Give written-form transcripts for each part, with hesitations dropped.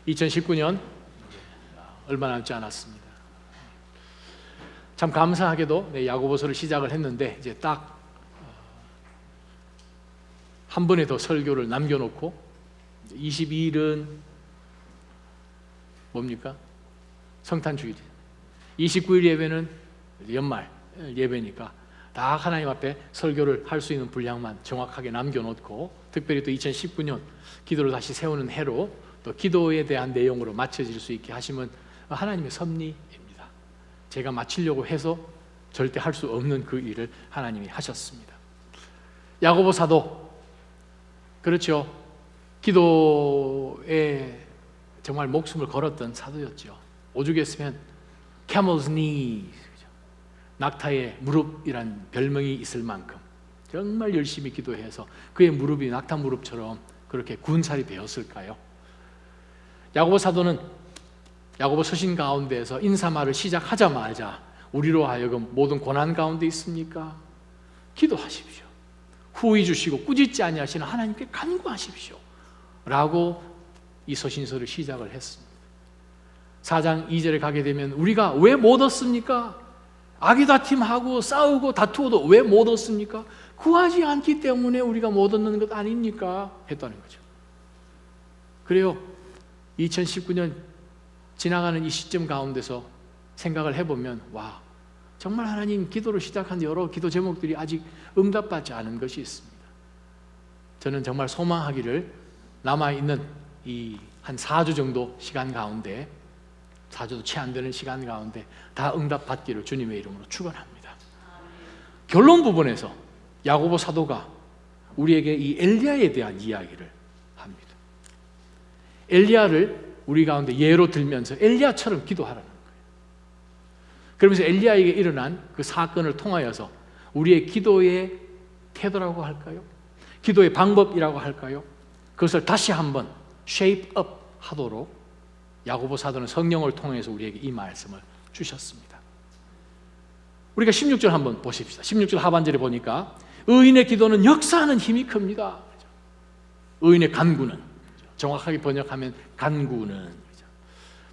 2019년 얼마 남지 않았습니다. 참 감사하게도 야고보서를 시작을 했는데 이제 딱 한 번에 더 설교를 남겨놓고 22일은 뭡니까? 성탄주일, 29일 예배는 연말 예배니까 다 하나님 앞에 설교를 할 수 있는 분량만 정확하게 남겨놓고, 특별히 또 2019년 기도를 다시 세우는 해로 또 기도에 대한 내용으로 맞춰질 수 있게 하시면 하나님의 섭리입니다. 제가 마치려고 해서 절대 할 수 없는 그 일을 하나님이 하셨습니다. 야고보 사도, 그렇죠, 기도에 정말 목숨을 걸었던 사도였죠. 오죽했으면 Camel's Knee, 낙타의 무릎이란 별명이 있을 만큼 정말 열심히 기도해서 그의 무릎이 낙타 무릎처럼 그렇게 군살이 되었을까요? 야고보 사도는 야고보 서신 가운데에서 인사말을 시작하자마자 우리로 하여금 모든 고난 가운데 있습니까? 기도하십시오. 후히 주시고 꾸짖지 아니하시는 하나님께 간구하십시오 라고 이 서신서를 시작을 했습니다. 4장 2절에 가게 되면 우리가 왜 못 얻습니까? 아기다팀하고 싸우고 다투어도 왜 못 얻습니까? 구하지 않기 때문에 우리가 못 얻는 것 아닙니까? 했다는 거죠. 그래요, 2019년 지나가는 이 시점 가운데서 생각을 해보면 와, 정말 하나님 기도를 시작한 여러 기도 제목들이 아직 응답받지 않은 것이 있습니다. 저는 정말 소망하기를 남아있는 이 한 4주 정도 시간 가운데, 4주도 채 안 되는 시간 가운데 다 응답받기를 주님의 이름으로 축원합니다. 결론 부분에서 야고보 사도가 우리에게 이 엘리야에 대한 이야기를 합니다. 엘리야를 우리 가운데 예로 들면서 엘리야처럼 기도하라는 거예요. 그러면서 엘리야에게 일어난 그 사건을 통하여서 우리의 기도의 태도라고 할까요? 기도의 방법이라고 할까요? 그것을 다시 한번 shape up 하도록 야고보 사도는 성령을 통해서 우리에게 이 말씀을 주셨습니다. 우리가 16절 한번 보십시다. 16절 하반절에 보니까 의인의 기도는 역사하는 힘이 큽니다. 의인의 간구는, 정확하게 번역하면 간구는,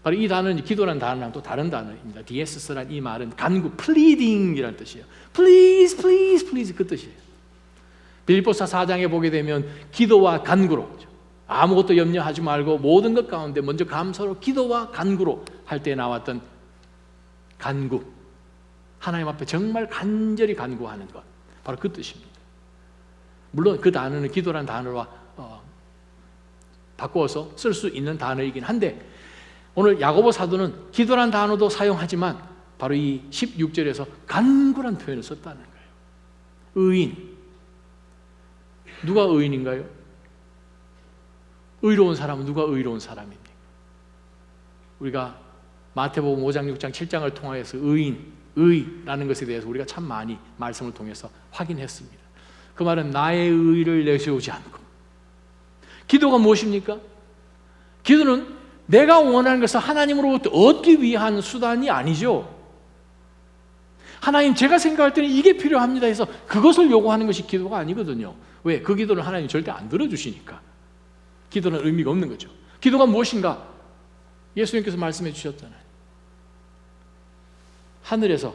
바로 이 단어는 기도라는 단어랑 또 다른 단어입니다. 디에스스란 이 말은 간구, pleading이라는 뜻이에요. Please, please, please, 그 뜻이에요. 빌립보서 4장에 보게 되면 기도와 간구로, 아무것도 염려하지 말고 모든 것 가운데 먼저 감사로 기도와 간구로 할 때 나왔던 간구, 하나님 앞에 정말 간절히 간구하는 것, 바로 그 뜻입니다. 물론 그 단어는 기도라는 단어와 바꾸어서 쓸 수 있는 단어이긴 한데, 오늘 야고보 사도는 기도란 단어도 사용하지만 바로 이 16절에서 간구란 표현을 썼다는 거예요. 의인, 누가 의인인가요? 의로운 사람은 누가 의로운 사람입니까? 우리가 마태복음 5장, 6장, 7장을 통해서 의라는 것에 대해서 우리가 참 많이 말씀을 통해서 확인했습니다. 그 말은 나의 의를 내세우지 않고. 기도가 무엇입니까? 기도는 내가 원하는 것을 하나님으로부터 얻기 위한 수단이 아니죠. 하나님, 제가 생각할 때는 이게 필요합니다 해서 그것을 요구하는 것이 기도가 아니거든요. 왜? 그 기도는 하나님 절대 안 들어주시니까. 기도는 의미가 없는 거죠. 기도가 무엇인가? 예수님께서 말씀해 주셨잖아요. 하늘에서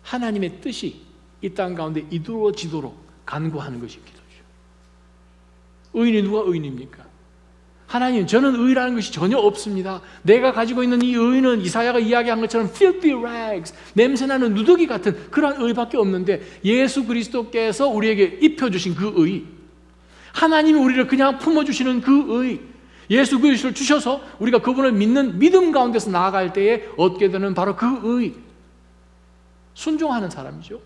하나님의 뜻이 이 땅 가운데 이루어지도록 간구하는 것이 기도죠. 의인이 누가 의인입니까? 하나님, 저는 의라는 것이 전혀 없습니다. 내가 가지고 있는 이 의는 이사야가 이야기한 것처럼 filthy rags, 냄새나는 누더기 같은 그러한 의밖에 없는데, 예수 그리스도께서 우리에게 입혀주신 그 의, 하나님이 우리를 그냥 품어주시는 그 의, 예수 그리스도를 주셔서 우리가 그분을 믿는 믿음 가운데서 나아갈 때에 얻게 되는 바로 그 의, 순종하는 사람이죠.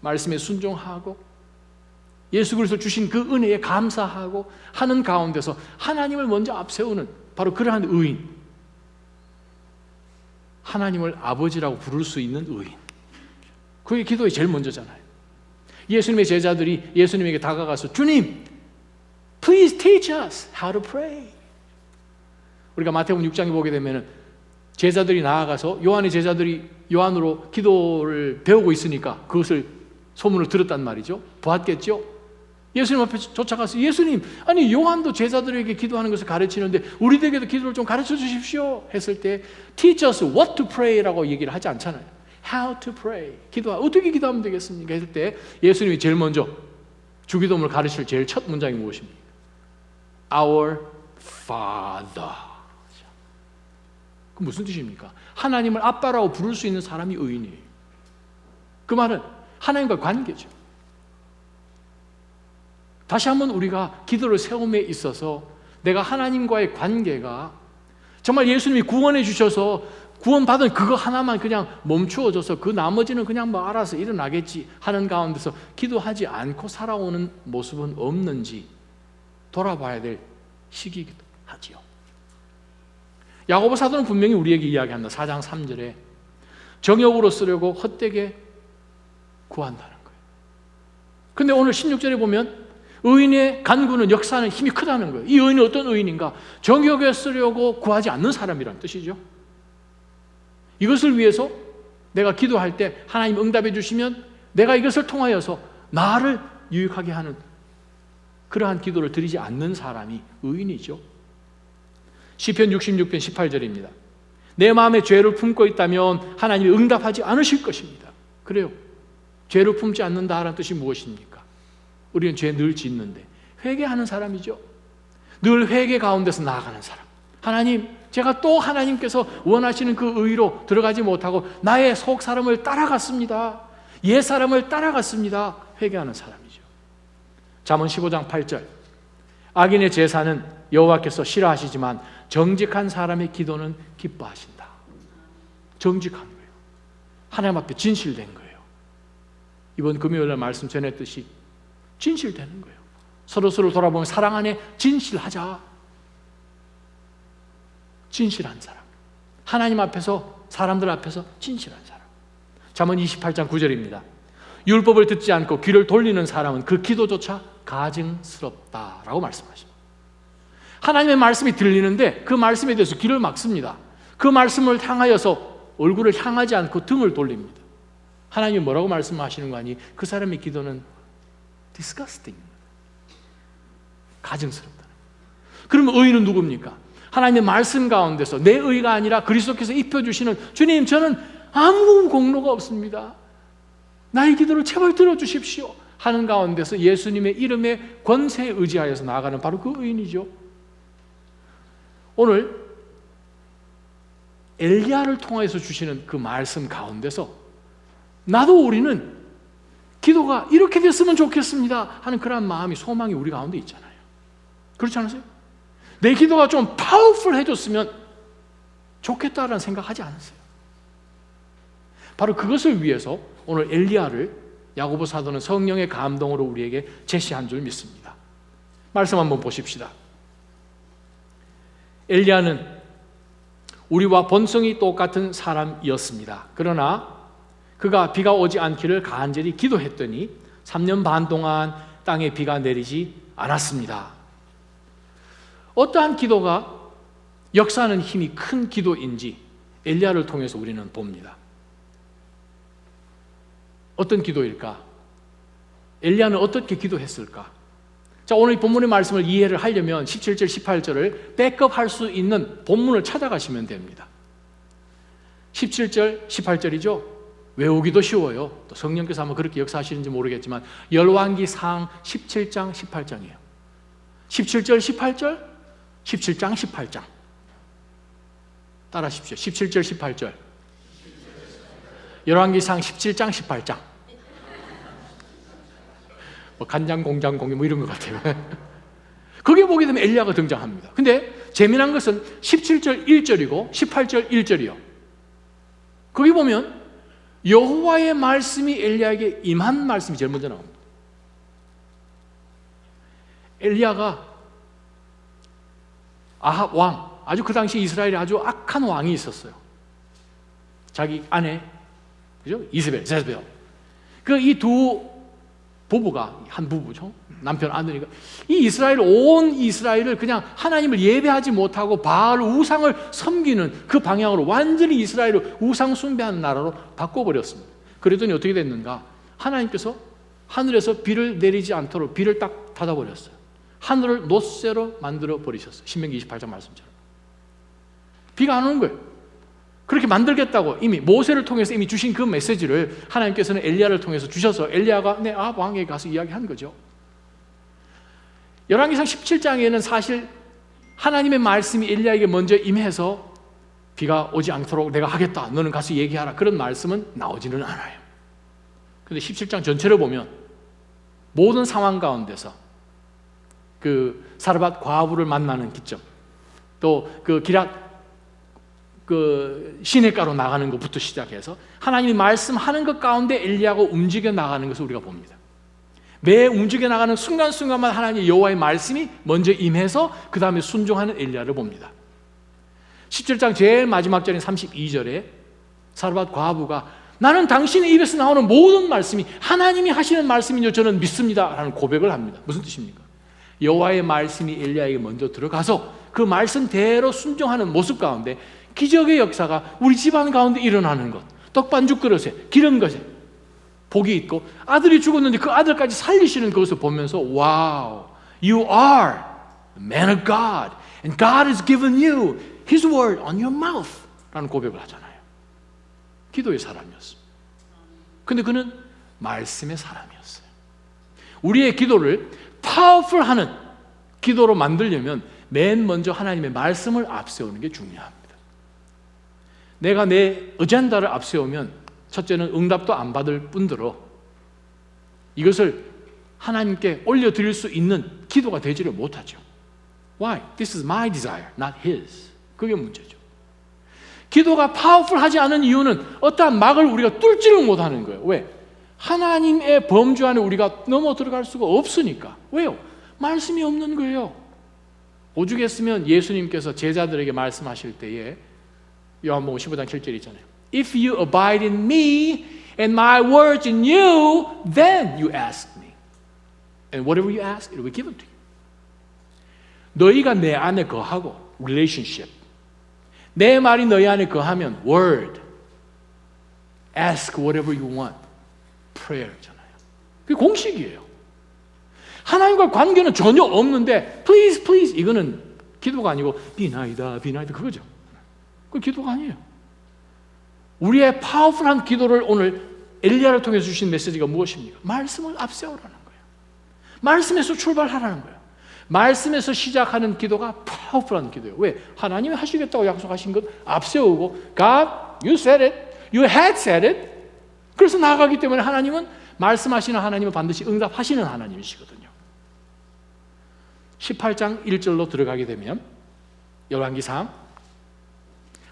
말씀에 순종하고 예수 그리스도 주신 그 은혜에 감사하고 하는 가운데서 하나님을 먼저 앞세우는 바로 그러한 의인, 하나님을 아버지라고 부를 수 있는 의인, 그게 기도의 제일 먼저잖아요. 예수님의 제자들이 예수님에게 다가가서 주님, Please teach us how to pray. 우리가 마태복음 6장에 보게 되면 제자들이 나아가서 요한의 제자들이 요한으로 기도를 배우고 있으니까 그것을 소문을 들었단 말이죠. 보았겠죠? 예수님 앞에 쫓아가서 예수님, 아니 요한도 제자들에게 기도하는 것을 가르치는데 우리들에게도 기도를 좀 가르쳐 주십시오 했을 때 Teach us what to pray라고 얘기를 하지 않잖아요. How to pray. 어떻게 기도하면 되겠습니까? 했을 때 예수님이 제일 먼저 주기도문을 가르칠 제일 첫 문장이 무엇입니까? Our Father. 그 무슨 뜻입니까? 하나님을 아빠라고 부를 수 있는 사람이 의인이에요. 그 말은 하나님과 관계죠. 다시 한번 우리가 기도를 세움에 있어서 내가 하나님과의 관계가 정말 예수님이 구원해 주셔서 구원받은 그거 하나만 그냥 멈추어져서 그 나머지는 그냥 뭐 알아서 일어나겠지 하는 가운데서 기도하지 않고 살아오는 모습은 없는지 돌아봐야 될 시기이기도 하지요. 야고보 사도는 분명히 우리에게 이야기합니다. 4장 3절에 정욕으로 쓰려고 헛되게 구한다는 거예요. 근데 오늘 16절에 보면 의인의 간구는 역사하는 힘이 크다는 거예요. 이 의인이 어떤 의인인가? 정욕에 쓰려고 구하지 않는 사람이라는 뜻이죠. 이것을 위해서 내가 기도할 때 하나님 응답해 주시면 내가 이것을 통하여서 나를 유익하게 하는 그러한 기도를 드리지 않는 사람이 의인이죠. 시편 66편 18절입니다. 내 마음에 죄를 품고 있다면 하나님이 응답하지 않으실 것입니다. 그래요. 죄를 품지 않는다라는 뜻이 무엇입니까? 우리는 죄 늘 짓는데 회개하는 사람이죠. 늘 회개 가운데서 나아가는 사람. 하나님, 제가 또 하나님께서 원하시는 그 의로 들어가지 못하고 나의 속 사람을 따라갔습니다. 옛 사람을 따라갔습니다. 회개하는 사람이죠. 잠언 15장 8절. 악인의 제사는 여호와께서 싫어하시지만 정직한 사람의 기도는 기뻐하신다. 정직한 거예요. 하나님 앞에 진실된 거예요. 이번 금요일날 말씀 전했듯이 진실되는 거예요. 서로서로 돌아보면 사랑 안에 진실하자. 진실한 사람. 하나님 앞에서, 사람들 앞에서 진실한 사람. 잠언 28장 9절입니다. 율법을 듣지 않고 귀를 돌리는 사람은 그 기도조차 가증스럽다라고 말씀하십니다. 하나님의 말씀이 들리는데 그 말씀에 대해서 귀를 막습니다. 그 말씀을 향하여서 얼굴을 향하지 않고 등을 돌립니다. 하나님이 뭐라고 말씀하시는 거 아니? 그 사람의 기도는 disgusting, 가증스럽다. 그러면 의인은 누굽니까? 하나님의 말씀 가운데서 내 의가 아니라 그리스도께서 입혀주시는 주님, 저는 아무 공로가 없습니다. 나의 기도를 제발 들어주십시오 하는 가운데서 예수님의 이름의 권세에 의지하여서 나아가는 바로 그 의인이죠. 오늘 엘리야를 통해서 주시는 그 말씀 가운데서 나도 우리는 기도가 이렇게 됐으면 좋겠습니다 하는 그런 마음이, 소망이 우리 가운데 있잖아요. 그렇지 않으세요? 내 기도가 좀 파워풀해졌으면 좋겠다라는 생각하지 않으세요? 바로 그것을 위해서 오늘 엘리야를 야고보 사도는 성령의 감동으로 우리에게 제시한 줄 믿습니다. 말씀 한번 보십시다. 엘리야는 우리와 본성이 똑같은 사람이었습니다. 그러나 그가 비가 오지 않기를 간절히 기도했더니 3년 반 동안 땅에 비가 내리지 않았습니다. 어떠한 기도가 역사하는 힘이 큰 기도인지 엘리야를 통해서 우리는 봅니다. 어떤 기도일까? 엘리야는 어떻게 기도했을까? 자, 오늘 이 본문의 말씀을 이해를 하려면 17절, 18절을 백업할 수 있는 본문을 찾아가시면 됩니다. 17절, 18절이죠. 외우기도 쉬워요. 또 성령께서 아마 그렇게 역사하시는지 모르겠지만 열왕기상 17장, 18장이에요. 17절, 18절, 17장, 18장. 따라 하십시오. 17절, 18절. 열왕기상 17장, 18장. 뭐 간장, 공장, 공유 뭐 이런 것 같아요. 거기에 보게 되면 엘리야가 등장합니다. 근데 재미난 것은 17절 1절이고 18절 1절이요. 거기 보면 여호와의 말씀이 엘리야에게 임한 말씀이 제일 먼저 나옵니다. 엘리야가 아합 왕, 아주 그 당시 이스라엘에 아주 악한 왕이 있었어요. 자기 아내, 그죠? 이세벨, 제스벨. 그 이 두 부부가, 한 부부죠. 남편 아들이가 이 이스라엘, 온 이스라엘을 그냥 하나님을 예배하지 못하고 바알 우상을 섬기는 그 방향으로 완전히 이스라엘을 우상 숭배하는 나라로 바꿔버렸습니다. 그랬더니 어떻게 됐는가? 하나님께서 하늘에서 비를 내리지 않도록 비를 딱 닫아버렸어요. 하늘을 놋새로 만들어 버리셨어요. 신명기 28장 말씀처럼. 비가 안 오는 거예요. 그렇게 만들겠다고 이미 모세를 통해서 이미 주신 그 메시지를 하나님께서는 엘리야를 통해서 주셔서 엘리야가 아합 왕에게 가서 이야기한 거죠. 열왕기상 17장에는 사실 하나님의 말씀이 엘리야에게 먼저 임해서 비가 오지 않도록 내가 하겠다, 너는 가서 얘기하라, 그런 말씀은 나오지는 않아요. 그런데 17장 전체를 보면 모든 상황 가운데서 그 사르밧 과부를 만나는 기점, 또 그 기랏 그 시냇가로 나가는 것부터 시작해서 하나님이 말씀하는 것 가운데 엘리야가 움직여 나가는 것을 우리가 봅니다. 매 움직여 나가는 순간순간만 하나님 여호와의 말씀이 먼저 임해서 그 다음에 순종하는 엘리야를 봅니다. 17장 제일 마지막 절인 32절에 사르밧 과부가 나는 당신의 입에서 나오는 모든 말씀이 하나님이 하시는 말씀이요 저는 믿습니다 라는 고백을 합니다. 무슨 뜻입니까? 여호와의 말씀이 엘리야에게 먼저 들어가서 그 말씀대로 순종하는 모습 가운데 기적의 역사가 우리 집안 가운데 일어나는 것, 떡반죽 그릇에 기름것에 복이 있고 아들이 죽었는데 그 아들까지 살리시는 것을 보면서 와우, you are the man of God and God has given you His word on your mouth 라는 고백을 하잖아요. 기도의 사람이었습니다. 근데 그는 말씀의 사람이었어요. 우리의 기도를 파워풀하는 기도로 만들려면 맨 먼저 하나님의 말씀을 앞세우는 게 중요합니다. 내가 내 어젠다를 앞세우면 첫째는 응답도 안 받을 뿐더러 이것을 하나님께 올려드릴 수 있는 기도가 되지를 못하죠. Why? This is my desire, not His. 그게 문제죠. 기도가 파워풀하지 않은 이유는 어떠한 막을 우리가 뚫지를 못하는 거예요. 왜? 하나님의 범주 안에 우리가 넘어 들어갈 수가 없으니까. 왜요? 말씀이 없는 거예요. 오죽했으면 예수님께서 제자들에게 말씀하실 때에 요한복음 15장 7절 있잖아요. If you abide in me and my words in you, then you ask me. And whatever you ask, it will be given to you. 너희가 내 안에 거하고 relationship. 내 말이 너희 안에 거하면 word. Ask whatever you want. prayer잖아요. 그게 공식이에요. 하나님과 관계는 전혀 없는데 please please 이거는 기도가 아니고 비나이다 비나이다 그거죠. 그 기도가 아니에요. 우리의 파워풀한 기도를 오늘 엘리야를 통해서 주신 메시지가 무엇입니까? 말씀을 앞세우라는 거예요. 말씀에서 출발하라는 거예요. 말씀에서 시작하는 기도가 파워풀한 기도예요. 왜? 하나님이 하시겠다고 약속하신 것 앞세우고 God, you said it, you had said it. 그래서 나아가기 때문에 하나님은 말씀하시는 하나님은 반드시 응답하시는 하나님이시거든요. 18장 1절로 들어가게 되면 열왕기상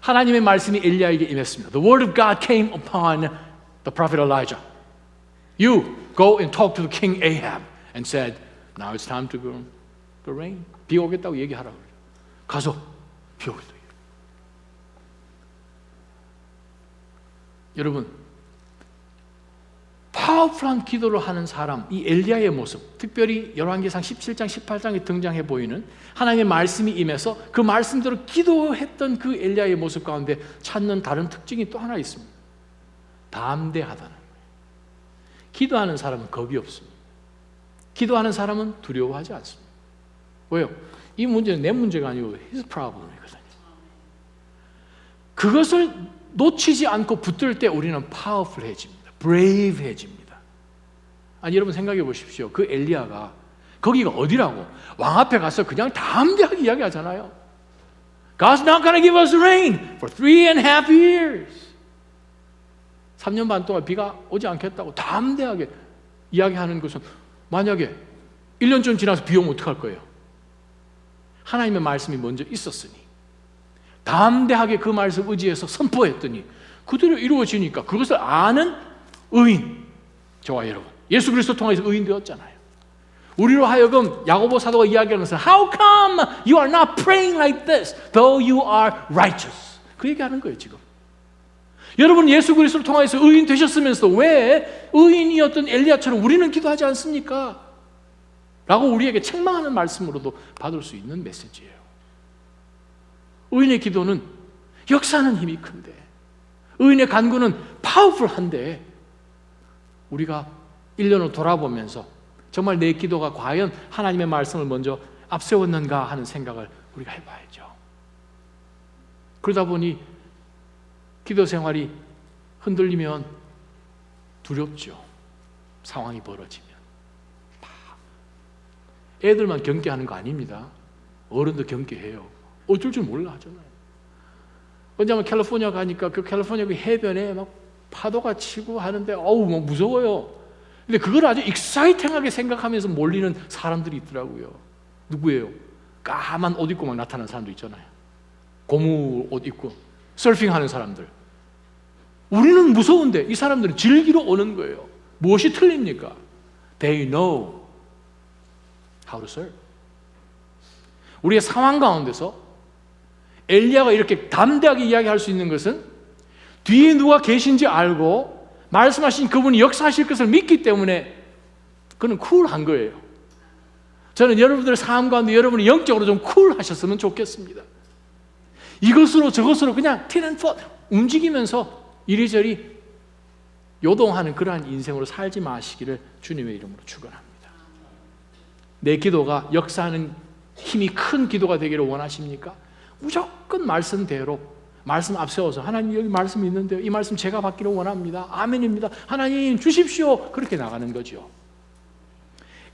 하나님의 말씀이 엘리야에게 임했습니다. The word of God came upon the prophet Elijah. You go and talk to the king Ahab and said, now it's time to go the rain. 비 오겠다고 얘기하라고 그래요. 가서 비 오겠다고. 여러분, 파워풀한 기도를 하는 사람, 이 엘리야의 모습, 특별히 열왕기상 17장, 18장에 등장해 보이는 하나님의 말씀이 임해서 그 말씀대로 기도했던 그 엘리야의 모습 가운데 찾는 다른 특징이 또 하나 있습니다. 담대하다는 거예요. 기도하는 사람은 겁이 없습니다. 기도하는 사람은 두려워하지 않습니다. 왜요? 이 문제는 내 문제가 아니고 his problem이거든요. 그것을 놓치지 않고 붙들 때 우리는 파워풀해집니다. 브레이브해집니다. 아니 여러분 생각해 보십시오. 그 엘리야가 거기가 어디라고? 왕 앞에 가서 그냥 담대하게 이야기하잖아요. God's not going to give us rain for 3.5 years. 3년 반 동안 비가 오지 않겠다고 담대하게 이야기하는 것은 만약에 1년쯤 지나서 비 오면 어떡할 거예요? 하나님의 말씀이 먼저 있었으니 담대하게 그 말씀 의지해서 선포했더니 그대로 이루어지니까 그것을 아는 의인, 저와 여러분 예수 그리스도 통해서 의인 되었잖아요. 우리로 하여금 야고보 사도가 이야기하는 것은 How come you are not praying like this though you are righteous? 그 얘기하는 거예요 지금. 여러분 예수 그리스도를 통해서 의인 되셨으면서 왜 의인이었던 엘리야처럼 우리는 기도하지 않습니까? 라고 우리에게 책망하는 말씀으로도 받을 수 있는 메시지예요. 의인의 기도는 역사하는 힘이 큰데 의인의 간구는 파워풀한데 우리가 1년을 돌아보면서 정말 내 기도가 과연 하나님의 말씀을 먼저 앞세웠는가 하는 생각을 우리가 해봐야죠. 그러다 보니 기도 생활이 흔들리면 두렵죠. 상황이 벌어지면. 애들만 경계하는 거 아닙니다. 어른도 경계해요. 어쩔 줄 몰라 하잖아요. 언제 한번 캘리포니아 가니까 그 캘리포니아 그 해변에 막 파도가 치고 하는데 어우 뭐 무서워요. 근데 그걸 아주 익사이팅하게 생각하면서 몰리는 사람들이 있더라고요. 누구예요? 까만 옷 입고 막 나타나는 사람도 있잖아요. 고무 옷 입고 서핑하는 사람들. 우리는 무서운데 이 사람들은 즐기러 오는 거예요. 무엇이 틀립니까? They know how to serve. 우리의 상황 가운데서 엘리야가 이렇게 담대하게 이야기할 수 있는 것은 뒤에 누가 계신지 알고 말씀하신 그분이 역사하실 것을 믿기 때문에 그는 쿨한 거예요. 저는 여러분들의 삶 가운데 여러분이 영적으로 좀 쿨하셨으면 좋겠습니다. 이것으로 저것으로 그냥 티앤포 움직이면서 이리저리 요동하는 그러한 인생으로 살지 마시기를 주님의 이름으로 축원합니다. 내 기도가 역사하는 힘이 큰 기도가 되기를 원하십니까? 무조건 말씀대로 말씀 앞세워서 하나님 여기 말씀이 있는데요. 이 말씀 제가 받기를 원합니다. 아멘입니다. 하나님 주십시오. 그렇게 나가는 거죠.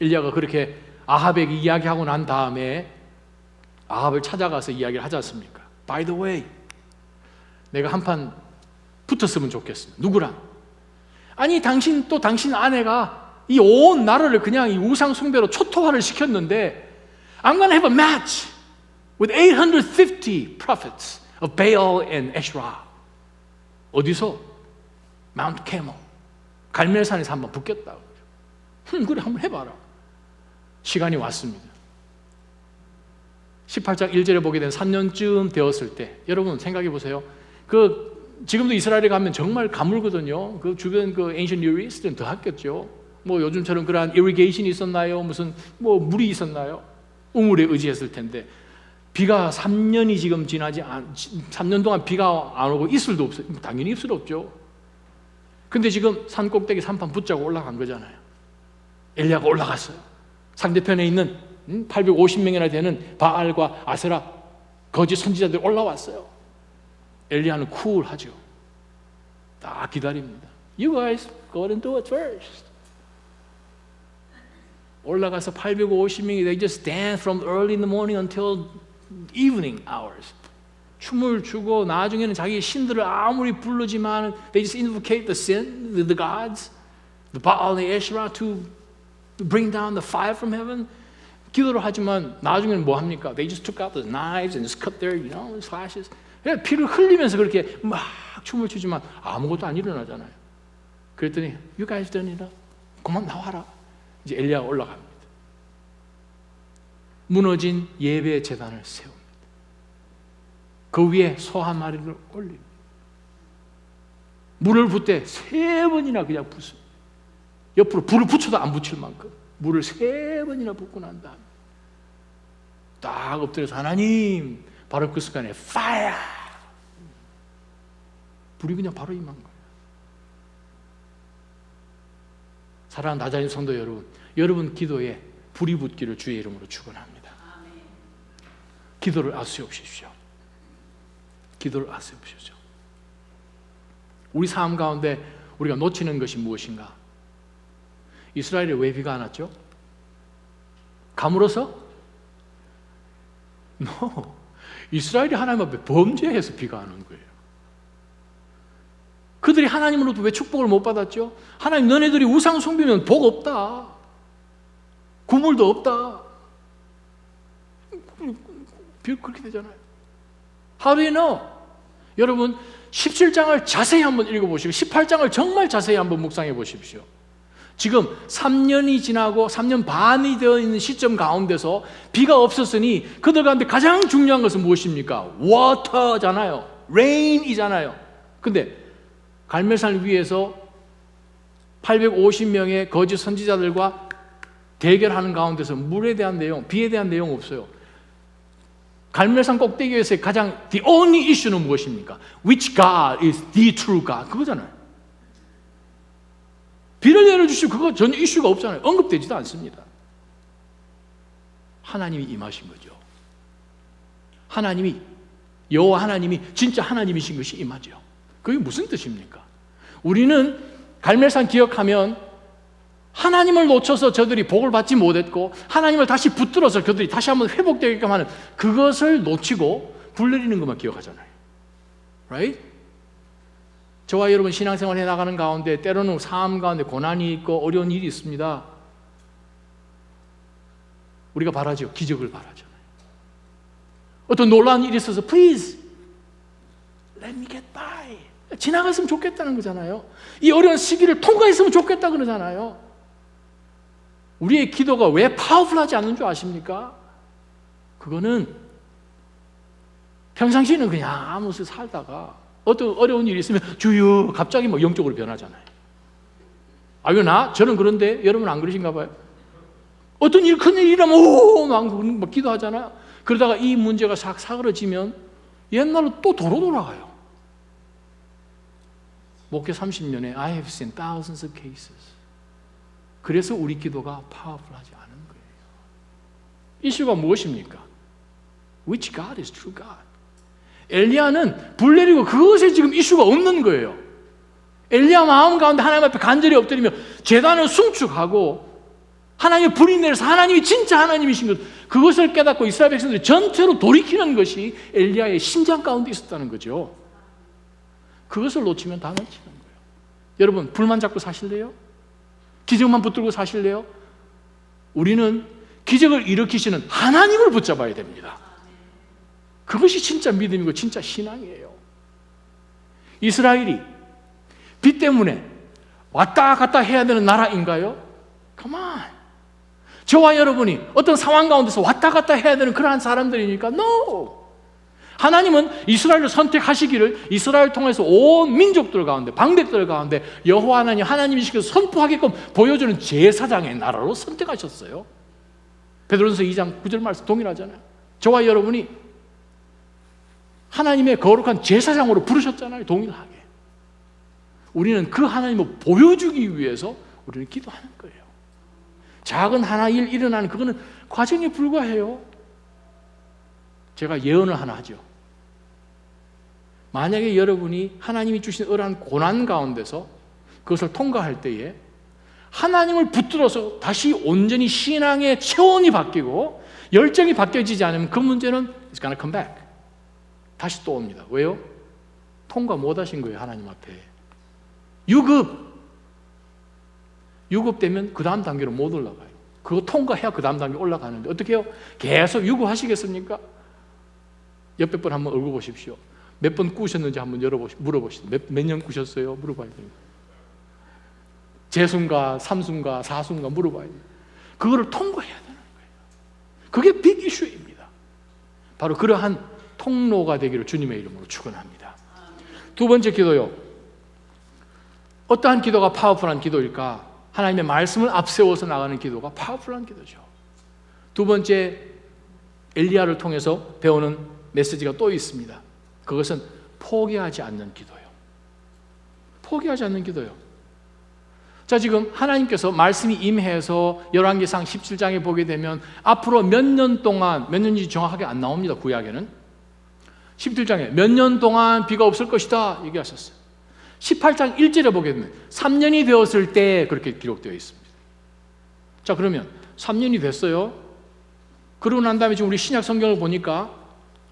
엘리야가 그렇게 아합에게 이야기하고 난 다음에 아합을 찾아가서 이야기를 하지 않습니까? By the way, 내가 한판 붙었으면 좋겠습니다. 누구랑? 아니 당신 또 당신 아내가 이 온 나라를 그냥 이 우상 숭배로 초토화를 시켰는데 I'm gonna have a match with 850 prophets of Baal and Asherah. 어디서? Mount Carmel. 갈멜산에서 한번 붙겠다고. 그래 한번 해봐라. 시간이 왔습니다. 18장 1절에 보게 된 3년쯤 되었을 때 여러분 생각해 보세요. 지금도 이스라엘에 가면 정말 가물거든요. 그 주변 그 Ancient Near East는 더 했겠죠. 뭐 요즘처럼 그러한 irrigation이 있었나요? 무슨 뭐 물이 있었나요? 우물에 의지했을 텐데 비가 3년이 지금 지나지 3년 동안 비가 안 오고 이슬도 없어요. 당연히 이슬 없죠. 근데 지금 산 꼭대기 산판 붙잡고 올라간 거잖아요. 엘리야가 올라갔어요. 상대편에 있는 850명이나 되는 바알과 아세라 거짓 선지자들이 올라왔어요. 엘리야는 쿨하죠. 딱 기다립니다. You guys go and do it first. 올라가서 850명이 they just dance from early in the morning until evening hours. 춤을 추고 나중에는 자기 신들을 아무리 부르지만 they just invocate the sin, the gods, the Baal and the Asherah to bring down the fire from heaven. 기도를 하지만 나중에는 뭐 합니까? They just took out the knives and just cut their, slashes. 그냥 피를 흘리면서 그렇게 막 춤을 추지만 아무것도 안 일어나잖아요. 그랬더니 You guys done it? 그만 나와라. 이제 엘리야가 올라갑니다. 무너진 예배 제단을 세웁니다. 그 위에 소 한 마리를 올립니다. 물을 붓되 3번이나 그냥 붓습니다. 옆으로 불을 붙여도 안 붙일 만큼 물을 3번이나 붓고 난 다음에 딱 엎드려서 하나님 바로 그 순간에 fire 불이 그냥 바로 임한 거예요. 사랑하는 나자리 성도 여러분, 여러분 기도에 불이 붙기를 주의 이름으로 축원합니다. 기도를 앞세우십시오. 기도를 앞세우십시오. 우리 삶 가운데 우리가 놓치는 것이 무엇인가? 이스라엘에 왜 비가 안 왔죠? 가물어서? No. 이스라엘이 하나님 앞에 범죄해서 비가 안 온 거예요. 그들이 하나님으로부터 왜 축복을 못 받았죠? 하나님 너네들이 우상 숭배면 복 없다. 구물도 없다. 그렇게 되잖아요. How do you know? 여러분 17장을 자세히 한번 읽어보시고 18장을 정말 자세히 한번 묵상해 보십시오. 지금 3년이 지나고 3년 반이 되어 있는 시점 가운데서 비가 없었으니 그들 가운데 가장 중요한 것은 무엇입니까? water잖아요. rain이잖아요. 근데 갈멜산 위에서 850명의 거짓 선지자들과 대결하는 가운데서 물에 대한 내용, 비에 대한 내용 없어요. 갈멜산 꼭대기에서의 가장 the only issue는 무엇입니까? Which God is the true God? 그거잖아요. 비를 내려주시고 그거 전혀 이슈가 없잖아요. 언급되지도 않습니다. 하나님이 임하신 거죠. 하나님이, 여호와 하나님이 진짜 하나님이신 것이 임하죠. 그게 무슨 뜻입니까? 우리는 갈멜산 기억하면 하나님을 놓쳐서 저들이 복을 받지 못했고 하나님을 다시 붙들어서 그들이 다시 한번 회복되게끔 하는 그것을 놓치고 불 내리는 것만 기억하잖아요. Right? 저와 여러분 신앙생활 해나가는 가운데 때로는 삶 가운데 고난이 있고 어려운 일이 있습니다. 우리가 바라죠. 기적을 바라잖아요. 어떤 놀라운 일이 있어서 Please let me get by. 지나갔으면 좋겠다는 거잖아요. 이 어려운 시기를 통과했으면 좋겠다 그러잖아요. 우리의 기도가 왜 파워풀하지 않는 줄 아십니까? 그거는 평상시에는 그냥 아무 수 살다가 어떤 어려운 일이 있으면 주여 갑자기 뭐 영적으로 변하잖아요. 저는 그런데 여러분 안 그러신가 봐요. 어떤 일, 큰 일이 일어나면 막 기도하잖아요. 그러다가 이 문제가 싹 사그러지면 옛날로 또 도로 돌아가요. 목회 30년에 I have seen thousands of cases. 그래서 우리 기도가 파워풀하지 않은 거예요. 이슈가 무엇입니까? Which God is true God? 엘리야는 불 내리고 그것에 지금 이슈가 없는 거예요. 엘리야 마음 가운데 하나님 앞에 간절히 엎드리며 제단을 숭축하고 하나님의 불이 내려서 하나님이 진짜 하나님이신 것, 그것을 깨닫고 이스라엘 백성들이 전체로 돌이키는 것이 엘리야의 심장 가운데 있었다는 거죠. 그것을 놓치면 다 놓치는 거예요. 여러분 불만 잡고 사실래요? 기적만 붙들고 사실래요? 우리는 기적을 일으키시는 하나님을 붙잡아야 됩니다. 그것이 진짜 믿음이고 진짜 신앙이에요. 이스라엘이 비 때문에 왔다 갔다 해야 되는 나라인가요? Come on. 저와 여러분이 어떤 상황 가운데서 왔다 갔다 해야 되는 그러한 사람들이니까? No. 하나님은 이스라엘을 선택하시기를 이스라엘 통해서 온 민족들 가운데 방백들 가운데 여호와 하나님 하나님이시께서 선포하게끔 보여주는 제사장의 나라로 선택하셨어요. 베드로전서 2장 9절 말씀 동일하잖아요. 저와 여러분이 하나님의 거룩한 제사장으로 부르셨잖아요. 동일하게. 우리는 그 하나님을 보여주기 위해서 우리는 기도하는 거예요. 작은 하나 일 일어나는 그거는 과정에 불과해요. 제가 예언을 하나 하죠. 만약에 여러분이 하나님이 주신 어떠한 고난 가운데서 그것을 통과할 때에 하나님을 붙들어서 다시 온전히 신앙의 체온이 바뀌고 열정이 바뀌어지지 않으면 그 문제는 it's gonna come back. 다시 또 옵니다. 왜요? 통과 못 하신 거예요. 하나님 앞에. 유급되면 그 다음 단계로 못 올라가요. 그거 통과해야 그 다음 단계 올라가는데 어떻게 해요? 계속 유급하시겠습니까? 옆에 분 한번 얼굴 보십시오. 몇 번 꾸셨는지 한번 물어보시죠. 몇 년 꾸셨어요? 물어봐야 됩니다. 재순가, 삼순가, 사순가 물어봐야 돼요. 그거를 통과해야 되는 거예요. 그게 빅 이슈입니다. 바로 그러한 통로가 되기를 주님의 이름으로 축원합니다. 두 번째 기도요. 어떠한 기도가 파워풀한 기도일까? 하나님의 말씀을 앞세워서 나가는 기도가 파워풀한 기도죠. 두 번째 엘리야를 통해서 배우는 메시지가 또 있습니다. 그것은 포기하지 않는 기도예요. 포기하지 않는 기도예요. 자, 지금 하나님께서 말씀이 임해서 열왕기상 17장에 보게 되면 앞으로 몇 년 동안, 몇 년인지 정확하게 안 나옵니다. 구약에는 17장에 몇 년 동안 비가 없을 것이다 얘기하셨어요. 18장 1절에 보게 되면 3년이 되었을 때 그렇게 기록되어 있습니다. 자, 그러면 3년이 됐어요. 그러고 난 다음에 지금 우리 신약 성경을 보니까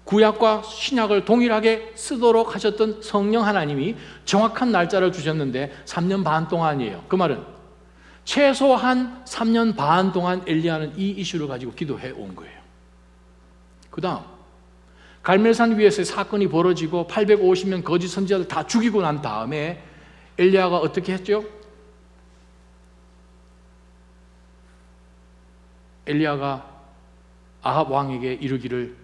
구약과 신약을 동일하게 쓰도록 하셨던 성령 하나님이 정확한 날짜를 주셨는데 3년 반 동안이에요. 그 말은 최소한 3년 반 동안 엘리야는 이 이슈를 가지고 기도해 온 거예요. 그 다음 갈멜산 위에서 사건이 벌어지고 850명 거짓 선지자들 다 죽이고 난 다음에 엘리야가 어떻게 했죠? 엘리야가 아합 왕에게 이르기를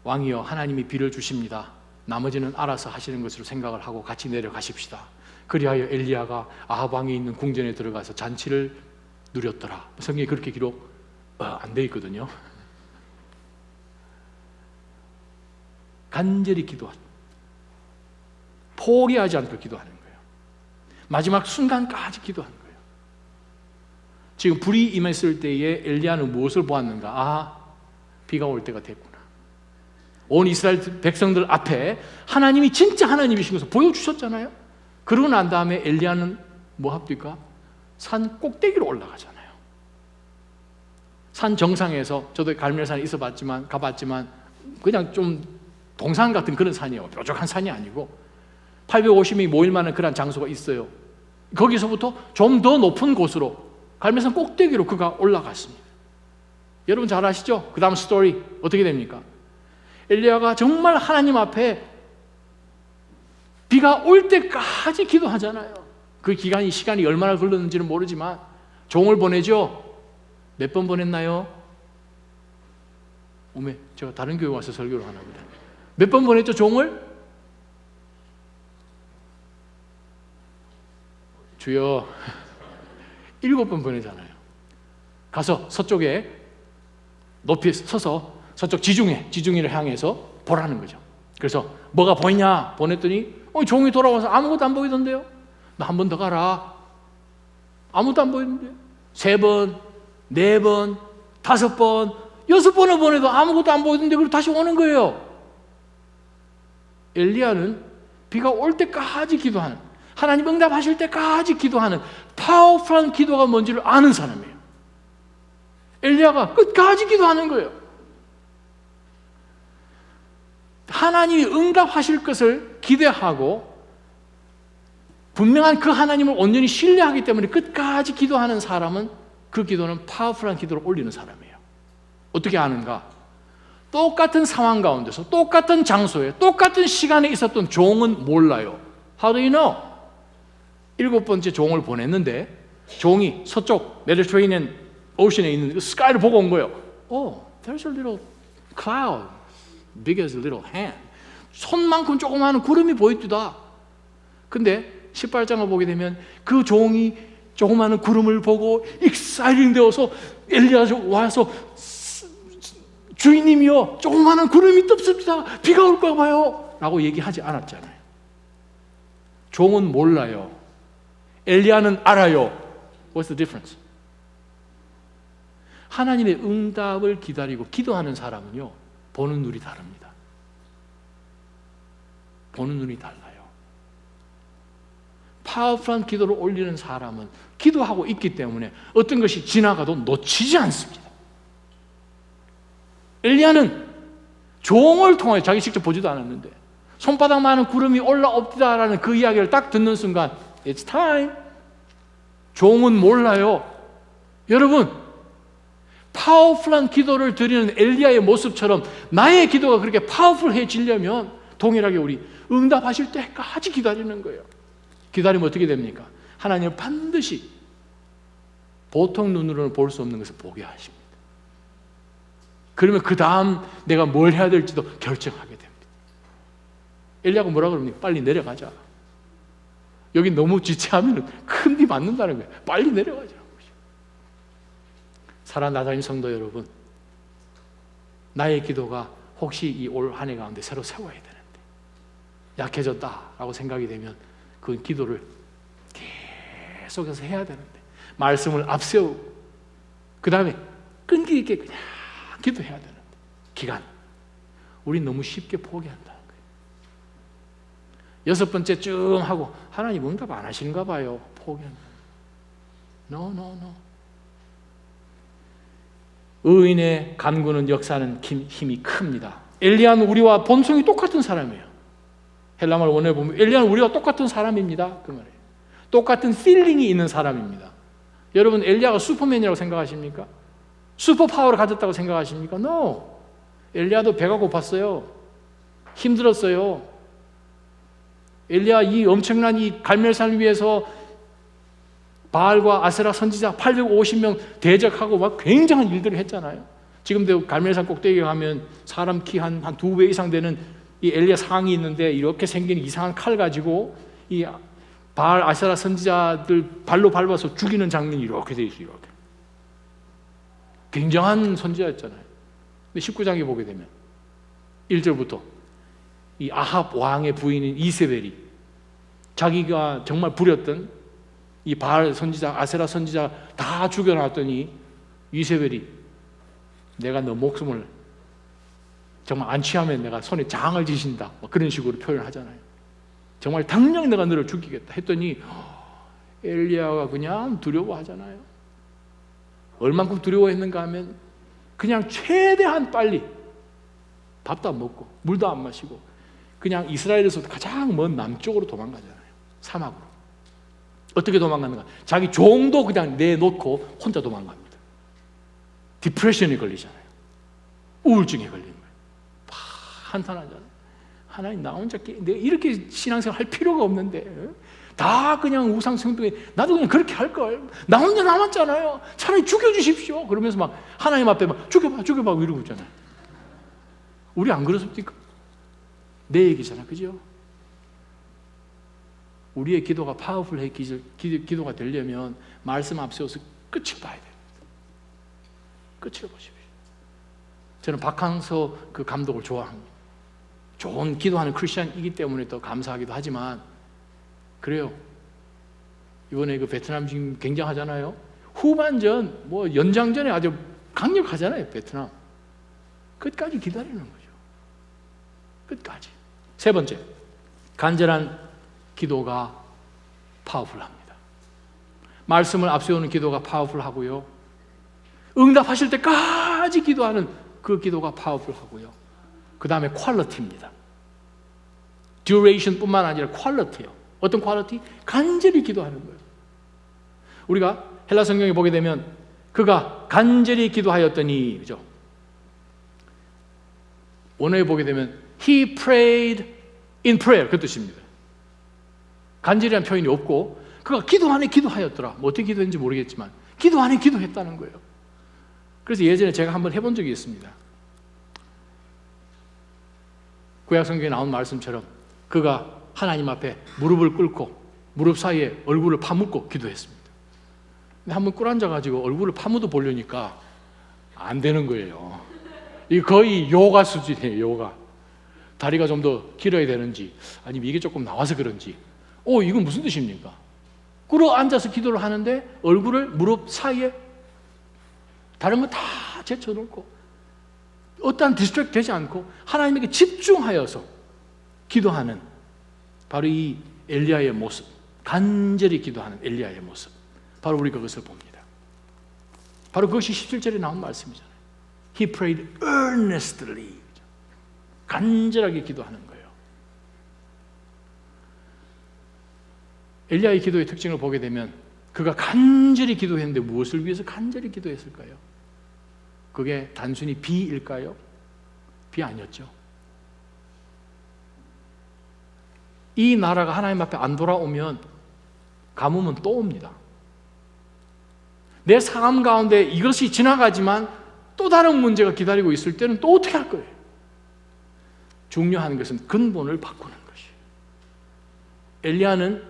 왕이여 하나님이 비를 주십니다. 나머지는 알아서 하시는 것으로 생각을 하고 같이 내려가십시다. 그리하여 엘리야가 아합 왕이 있는 궁전에 들어가서 잔치를 누렸더라. 성경에 그렇게 기록 안 돼 있거든요. 간절히 기도하는, 포기하지 않고 기도하는 거예요. 마지막 순간까지 기도한 거예요. 지금 불이 임했을 때에 엘리야는 무엇을 보았는가? 아, 비가 올 때가 됐구나. 온 이스라엘 백성들 앞에 하나님이 진짜 하나님이신 것을 보여주셨잖아요. 그러고 난 다음에 엘리야는 뭐 합니까? 산 꼭대기로 올라가잖아요. 산 정상에서, 저도 갈멜산에 가봤지만 그냥 좀 동산 같은 그런 산이에요. 뾰족한 산이 아니고 850명이 모일 만한 그런 장소가 있어요. 거기서부터 좀 더 높은 곳으로 갈멜산 꼭대기로 그가 올라갔습니다. 여러분 잘 아시죠? 그 다음 스토리 어떻게 됩니까? 엘리야가 정말 하나님 앞에 비가 올 때까지 기도하잖아요. 그 시간이 얼마나 걸렸는지는 모르지만 종을 보내죠. 몇 번 보냈나요? 오메, 제가 다른 교회 와서 설교를 하나 보다. 몇 번 보냈죠, 종을? 주여, 7번 보내잖아요. 가서 서쪽에 높이 서서 서쪽 지중해를 향해서 보라는 거죠. 그래서 뭐가 보이냐 보냈더니 종이 돌아와서 아무것도 안 보이던데요. 나 한 번 더 가라. 아무것도 안 보이는데 3번, 4번, 5번, 6번을 보내도 아무것도 안 보이던데 그리고 다시 오는 거예요. 엘리야는 비가 올 때까지 기도하는, 하나님 응답하실 때까지 기도하는 파워풀한 기도가 뭔지를 아는 사람이에요. 엘리야가 끝까지 기도하는 거예요. 하나님이 응답하실 것을 기대하고 분명한 그 하나님을 온전히 신뢰하기 때문에 끝까지 기도하는 사람은 그 기도는 파워풀한 기도를 올리는 사람이에요. 어떻게 아는가? 똑같은 상황 가운데서 똑같은 장소에 똑같은 시간에 있었던 종은 몰라요. How do you know? 7번째 종을 보냈는데 종이 서쪽 메디터레이니언 오션에 있는 그 스카이를 보고 온 거예요. Oh, there's a little cloud, big as a little hand. 손만큼 조그마한 구름이 보입니다. 근데 18장을 보게 되면 그 종이 조그마한 구름을 보고 익사이팅 되어서 엘리야가 와서 주인님이요, 조그마한 구름이 떴습니다. 비가 올까 봐요. 라고 얘기하지 않았잖아요. 종은 몰라요. 엘리야는 알아요. What's the difference? 하나님의 응답을 기다리고 기도하는 사람은요, 보는 눈이 다릅니다. 보는 눈이 달라요. 파워풀한 기도를 올리는 사람은 기도하고 있기 때문에 어떤 것이 지나가도 놓치지 않습니다. 엘리야는 종을 통해 자기 직접 보지도 않았는데 손바닥만한 구름이 올라옵니다라는 그 이야기를 딱 듣는 순간 It's time. 종은 몰라요. 여러분, 파워풀한 기도를 드리는 엘리야의 모습처럼 나의 기도가 그렇게 파워풀해지려면 동일하게 우리 응답하실 때까지 기다리는 거예요. 기다리면 어떻게 됩니까? 하나님은 반드시 보통 눈으로는 볼 수 없는 것을 보게 하십니다. 그러면 그 다음 내가 뭘 해야 될지도 결정하게 됩니다. 엘리야가 뭐라 그럽니까? 빨리 내려가자. 여기 너무 지체하면 큰 비 맞는다는 거예요. 빨리 내려가자는 거죠. 사랑하는 성도 여러분, 나의 기도가 혹시 이 올 한 해 가운데 새로 세워야 되는데 약해졌다라고 생각이 되면 그 기도를 계속해서 해야 되는데 말씀을 앞세우고 그 다음에 끈기 있게 그냥 기도해야 되는데 기간, 우리 너무 쉽게 포기한다는 거예요. 6번째 쭉 하고 하나님 응답 안 하시는가 봐요. 포기한다. No. 의인의 간구는 역사하는 힘이 큽니다. 엘리야는 우리와 본성이 똑같은 사람이에요. 헬라말 원어에 보면 엘리야는 우리와 똑같은 사람입니다. 그 말이에요. 똑같은 필링이 있는 사람입니다. 여러분, 엘리야가 슈퍼맨이라고 생각하십니까? 슈퍼파워를 가졌다고 생각하십니까? No. 엘리야도 배가 고팠어요. 힘들었어요. 엘리야 이 엄청난 이 갈멜산 위에서 바알과 아세라 선지자 850명 대적하고 막 굉장한 일들을 했잖아요. 지금도 갈멜산 꼭대기에 가면 사람 키 한 2배 이상 되는 이 엘리야 상이 있는데 이렇게 생긴 이상한 칼 가지고 이 바알 아세라 선지자들 발로 밟아서 죽이는 장면이 이렇게 돼 있어요. 이렇게. 굉장한 선지자였잖아요. 근데 19장에 보게 되면 1절부터 이 아합 왕의 부인인 이세벨이 자기가 정말 부렸던 이 바알 선지자, 아세라 선지자 다 죽여놨더니 이세벨이 내가 너 목숨을 정말 안 취하면 내가 손에 장을 지신다, 그런 식으로 표현하잖아요. 정말 당장 내가 너를 죽이겠다 했더니 엘리야가 그냥 두려워하잖아요. 얼만큼 두려워했는가 하면 그냥 최대한 빨리 밥도 안 먹고 물도 안 마시고 그냥 이스라엘에서 가장 먼 남쪽으로 도망가잖아요. 사막으로. 어떻게 도망가는가? 자기 종도 그냥 내놓고 혼자 도망갑니다. 디프레션에 걸리잖아요. 우울증에 걸리는 거예요. 한탄하잖아요. 하나님, 나 혼자 내가 이렇게 신앙생활 할 필요가 없는데 다 그냥 우상숭배에 나도 그냥 그렇게 할걸. 나 혼자 남았잖아요. 차라리 죽여주십시오. 그러면서 막 하나님 앞에 막 죽여봐 이러고 있잖아요. 우리 안 그렇습니까? 내 얘기잖아, 그죠? 우리의 기도가 파워풀해 기도가 되려면 말씀 앞세워서 끝을 봐야 됩니다. 끝을 보십시오. 저는 박항서 그 감독을 좋아합니다. 좋은 기도하는 크리스천이기 때문에 더 감사하기도 하지만 그래요. 이번에 그 베트남 지금 굉장하잖아요. 후반전, 연장전에 아주 강력하잖아요, 베트남. 끝까지 기다리는 거죠. 끝까지. 세 번째, 간절한 기도가 파워풀합니다. 말씀을 앞세우는 기도가 파워풀하고요. 응답하실 때까지 기도하는 그 기도가 파워풀하고요. 그 다음에 퀄리티입니다. 듀레이션뿐만 아니라 퀄리티요. 어떤 퀄리티? 간절히 기도하는 거예요. 우리가 헬라 성경에 보게 되면 그가 간절히 기도하였더니, 그죠? 원어에 보게 되면 He prayed in prayer, 그 뜻입니다. 간절이라는 표현이 없고 그가 기도 안에 기도하였더라. 어떻게 기도했는지 모르겠지만 기도 안에 기도했다는 거예요. 그래서 예전에 제가 한번 해본 적이 있습니다. 구약 성경에 나온 말씀처럼 그가 하나님 앞에 무릎을 꿇고 무릎 사이에 얼굴을 파묻고 기도했습니다. 근데 한번 꿇 앉아가지고 얼굴을 파묻어 보려니까 안 되는 거예요. 이게 거의 요가 수준이에요, 요가. 다리가 좀 더 길어야 되는지 아니면 이게 조금 나와서 그런지 이건 무슨 뜻입니까? 꿇어 앉아서 기도를 하는데 얼굴을 무릎 사이에 다른 거 다 제쳐놓고 어떠한 디스트랙트 되지 않고 하나님에게 집중하여서 기도하는 바로 이 엘리야의 모습, 간절히 기도하는 엘리야의 모습, 바로 우리가 그것을 봅니다. 바로 그것이 17절에 나온 말씀이잖아요. He prayed earnestly. 간절하게 기도하는 거예요. 엘리야의 기도의 특징을 보게 되면 그가 간절히 기도했는데 무엇을 위해서 간절히 기도했을까요? 그게 단순히 비일까요? 비 아니었죠. 이 나라가 하나님 앞에 안 돌아오면 가뭄은 또 옵니다. 내 삶 가운데 이것이 지나가지만 또 다른 문제가 기다리고 있을 때는 또 어떻게 할 거예요? 중요한 것은 근본을 바꾸는 것이에요. 엘리야는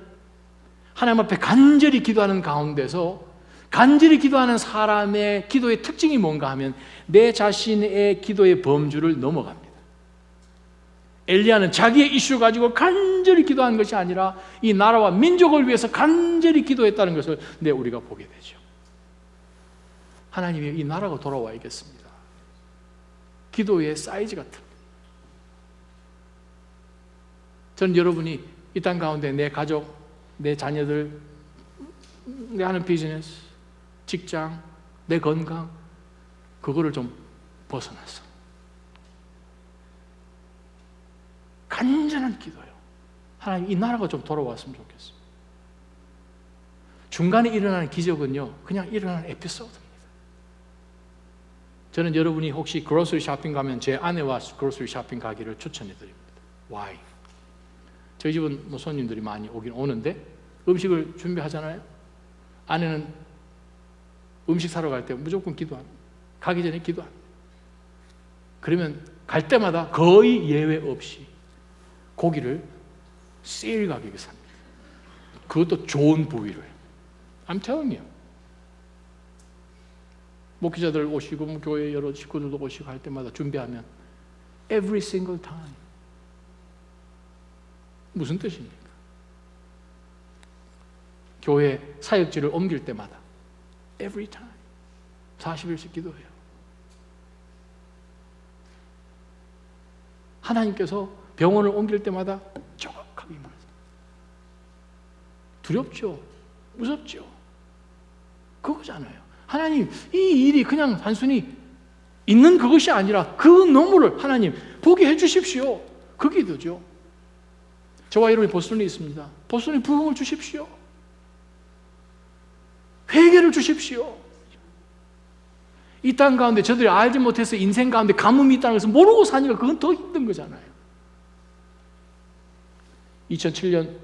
하나님 앞에 간절히 기도하는 가운데서 간절히 기도하는 사람의 기도의 특징이 뭔가 하면 내 자신의 기도의 범주를 넘어갑니다. 엘리야는 자기의 이슈 가지고 간절히 기도한 것이 아니라 이 나라와 민족을 위해서 간절히 기도했다는 것을 우리가 보게 되죠. 하나님이 이 나라가 돌아와야겠습니다. 기도의 사이즈 같은. 저는 여러분이 이 땅 가운데 내 가족, 내 자녀들, 내 하는 비즈니스, 직장, 내 건강, 그거를 좀 벗어나서 간절한 기도요. 하나님, 이 나라가 좀 돌아왔으면 좋겠어요. 중간에 일어나는 기적은요, 그냥 일어나는 에피소드입니다. 저는 여러분이 혹시 그로서리 쇼핑 가면 제 아내와 그로서리 쇼핑 가기를 추천해 드립니다. Why? 저희 집은 손님들이 많이 오긴 오는데 음식을 준비하잖아요. 아내는 음식 사러 갈 때 무조건 기도합니다. 가기 전에 기도합니다. 그러면 갈 때마다 거의 예외 없이 고기를 세일 가격에 삽니다. 그것도 좋은 부위를. I'm telling you. 목회자들 오시고 교회 여러 식구들도 오시고 할 때마다 준비하면 every single time. 무슨 뜻입니까? 교회 사역지를 옮길 때마다 every time 40일씩 기도해요. 하나님께서 병원을 옮길 때마다 정확하게 말씀. 두렵죠? 무섭죠? 그거잖아요. 하나님, 이 일이 그냥 단순히 있는 그것이 아니라 그 너머를 하나님 보게 해주십시오. 그 기도죠. 저와 여러분이 보스턴에 있습니다. 보스턴에 부흥을 주십시오. 회개를 주십시오. 이 땅 가운데 저들이 알지 못해서 인생 가운데 가뭄이 있다는 것을 모르고 사니까 그건 더 힘든 거잖아요. 2007년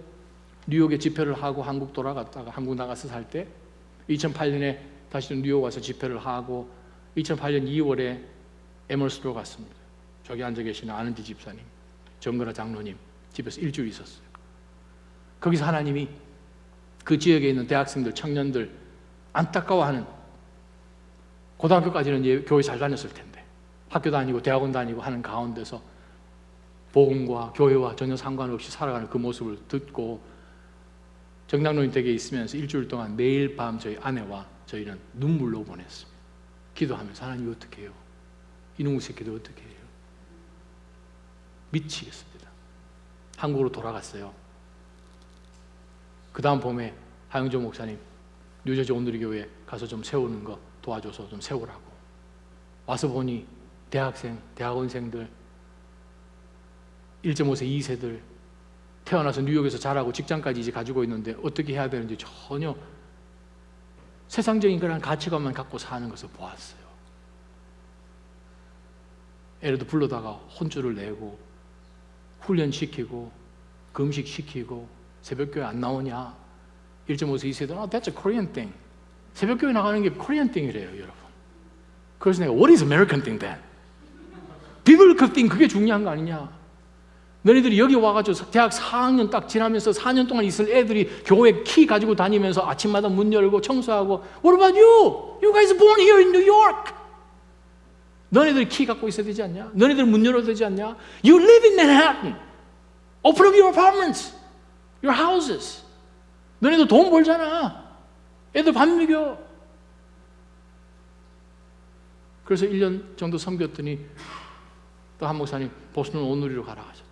뉴욕에 집회를 하고 한국 돌아갔다가 한국 나가서 살 때 2008년에 다시 뉴욕 와서 집회를 하고 2008년 2월에 에머스로 갔습니다. 저기 앉아 계시는 아는지 집사님, 정근아 장로님 집에서 일주일 있었어요. 거기서 하나님이 그 지역에 있는 대학생들, 청년들 안타까워하는, 고등학교까지는 교회 잘 다녔을 텐데 학교 다니고 대학원 다니고 하는 가운데서 복음과 교회와 전혀 상관없이 살아가는 그 모습을 듣고 정장로님 댁에 있으면서 일주일 동안 매일 밤 저희 아내와 저희는 눈물로 보냈습니다. 기도하면서 하나님 어떻게 해요? 이놈의 새끼들 어떻게 해요? 미치겠습니다. 한국으로 돌아갔어요. 그 다음 봄에 하영조 목사님 뉴저지 온누리 교회 가서 좀 세우는 거 도와줘서 좀 세우라고. 와서 보니 대학생, 대학원생들 1.5세, 2세들 태어나서 뉴욕에서 자라고 직장까지 이제 가지고 있는데 어떻게 해야 되는지 전혀 세상적인 그런 가치관만 갖고 사는 것을 보았어요. 애들도 불러다가 혼쭐을 내고 훈련시키고 금식시키고 새벽교회 안 나오냐. 1.5세, 2세들은 that's a Korean thing. 새벽교회 나가는 게 Korean thing이래요, 여러분. 그래서 내가 what is American thing then? Biblical thing 그게 중요한 거 아니냐. 너희들이 여기 와가지고 대학 4학년 딱 지나면서 4년 동안 있을 애들이 교회 키 가지고 다니면서 아침마다 문 열고 청소하고 What about you? You guys born here in New York. 너희들이 키 갖고 있어야 되지 않냐? 너희들 문 열어야 되지 않냐? You live in Manhattan. Open up your apartments, your houses. 너희들 돈 벌잖아. 애들 밥 먹여. 그래서 1년 정도 섬겼더니 또 한 목사님 보스턴 온누리로 가라 하셨잖아요.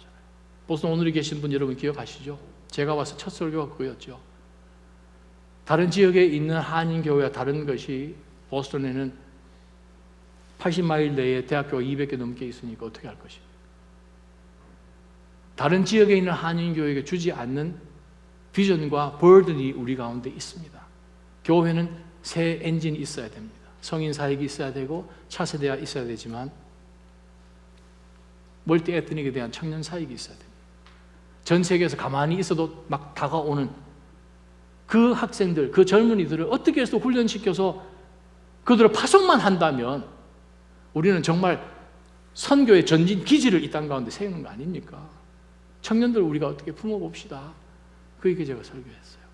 보스턴 온누리 계신 분 여러분 기억하시죠? 제가 와서 첫 설교가 그거였죠. 다른 지역에 있는 한인교회와 다른 것이 보스턴에는 80마일 내에 대학교가 200개 넘게 있으니까 어떻게 할 것입니까? 다른 지역에 있는 한인교회에게 주지 않는 비전과 버든이 우리 가운데 있습니다. 교회는 새 엔진이 있어야 됩니다. 성인 사역이 있어야 되고 차세대가 있어야 되지만 멀티 에트닉에 대한 청년 사역이 있어야 됩니다. 전 세계에서 가만히 있어도 막 다가오는 그 학생들, 그 젊은이들을 어떻게 해서 훈련시켜서 그들을 파송만 한다면 우리는 정말 선교의 전진 기지를 이 땅 가운데 세우는 거 아닙니까? 청년들 우리가 어떻게 품어봅시다. 그게 제가 설교했어요.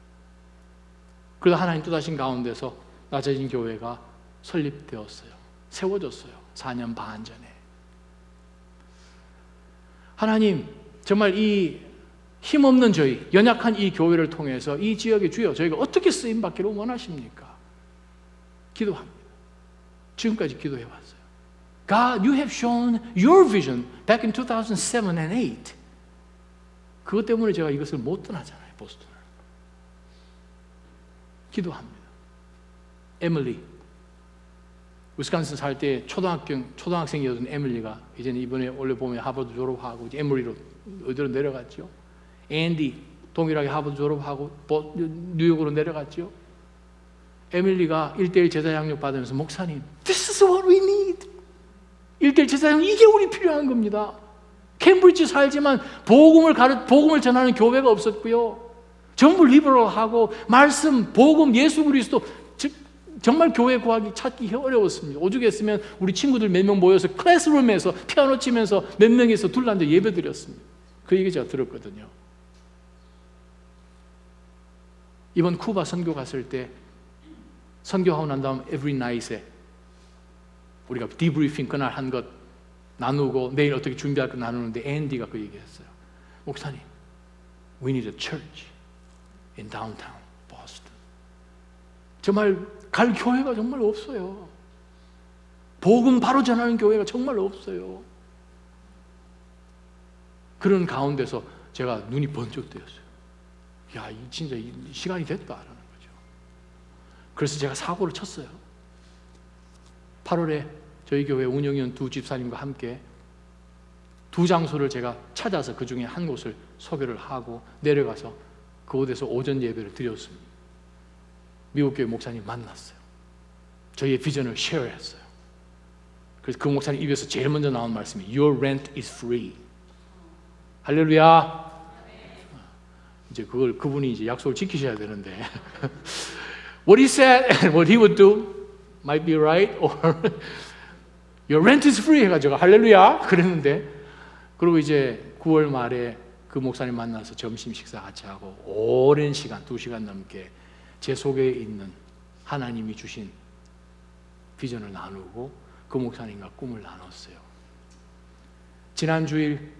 그러다 하나님 뜻하신 가운데서 낮아진 교회가 설립되었어요. 세워졌어요. 4년 반 전에. 하나님, 정말 이 힘없는 저희, 연약한 이 교회를 통해서 이 지역의 주여 저희가 어떻게 쓰임받기를 원하십니까? 기도합니다. 지금까지 기도해왔어요. God, you have shown your vision back in 2007 and 8. 그것 때문에 제가 이것을 못 떠나잖아요, 보스턴을. 기도합니다. 에밀리, 위스콘신 살 때 초등학생이었던 에밀리가 이제는 이번에 원래 보면 하버드 졸업하고 이제 에밀리로 어디로 내려갔죠. 앤디 동일하게 하버드 졸업하고 뉴욕으로 내려갔죠. 에밀리가 1:1 제자 양육 받으면서 목사님, this is what we need. 1:1 제자 양육 이게 우리 필요한 겁니다. 캠브리지 살지만 복음을 전하는 교회가 없었고요. 전부 리버럴하고 말씀, 복음, 예수 그리스도 정말 교회 구하기 찾기 어려웠습니다. 오죽했으면 우리 친구들 몇 명 모여서 클래스룸에서 피아노 치면서 몇 명이서 둘러앉아 예배 드렸습니다. 그 얘기 제가 들었거든요. 이번 쿠바 선교 갔을 때 선교하고 난 다음 every night에 우리가 디브리핑 그날 한 것 나누고 내일 어떻게 준비할 거 나누는데 앤디가 그 얘기했어요. 목사님, we need a church in downtown. 보스턴. 정말 갈 교회가 정말 없어요. 복음 바로 전하는 교회가 정말 없어요. 그런 가운데서 제가 눈이 번쩍 뜨였어요. 야, 진짜 시간이 됐다라는 거죠. 그래서 제가 사고를 쳤어요. 8월에 저희 교회 운영위원 두 집사님과 함께 두 장소를 제가 찾아서 그 중에 한 곳을 소개를 하고 내려가서 그곳에서 오전 예배를 드렸습니다. 미국 교회 목사님 만났어요. 저희의 비전을 쉐어했어요. 그래서 그 목사님 입에서 제일 먼저 나온 말씀이 Your rent is free. 할렐루야. 이제 그분이 이제 약속을 지키셔야 되는데 What he said and what he would do might be right or Your rent is free 해가지고 할렐루야 그랬는데, 그리고 이제 9월 말에 그 목사님 만나서 점심 식사 같이 하고 오랜 시간 2시간 넘게 제 속에 있는 하나님이 주신 비전을 나누고 그 목사님과 꿈을 나눴어요. 지난 주일